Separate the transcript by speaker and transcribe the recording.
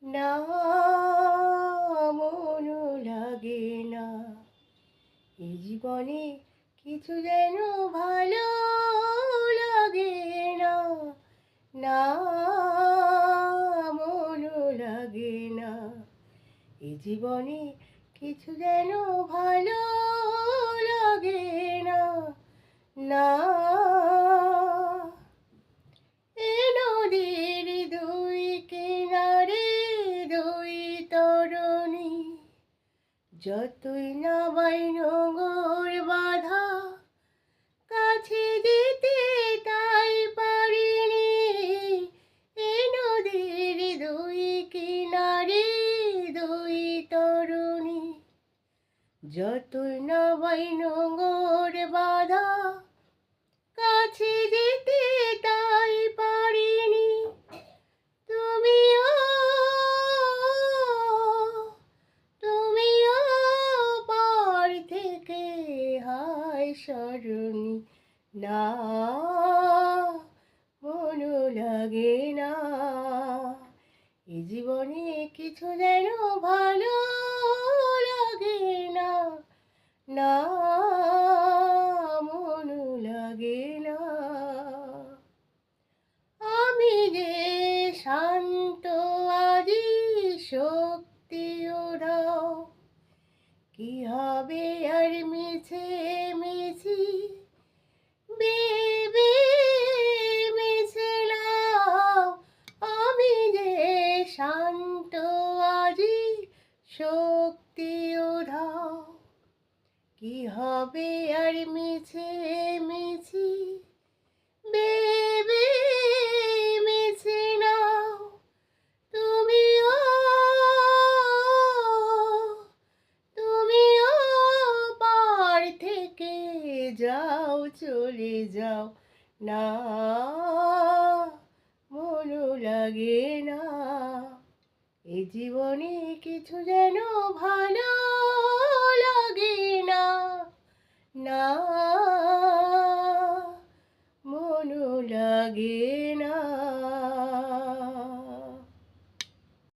Speaker 1: না মনও লাগে না, এ জীবনে কিছু যেন ভালো লাগে না। না মনও লাগে না, এ জীবনে কিছু যেন ভালো লাগে না। না এ নদীর দুই কিনারে দুই তরণী, যতই না বাই নোঙর বাঁধা, কাছে যেতে তাই পারিনি। এ নদীর দুই কিনারে দুই তরণী, যতই না বাই নোঙর বাঁধা, কাছে যেতে তাই পারিনি। তুমিও তুমিও পার থেকে হায় সরণি। না মনও লাগে না, এ জীবনে কিছু যেন ভালো লাগে না। না মনও লাগে না। আমি যে শান্ত আজি শক্তি ওরাও, কি হবে আর মিছে মিছি বেবে মিছে নাও। আমি যে শান্ত আজি শক্তি ওরাও, কি হবে আর মিছে মিছি বেবে মিছে নাও। তুমিও তুমিও পার থেকে যাও, চলে যাও। না মনও লাগে না, এ জীবনে কিছু যেন ভালো লাগে না। না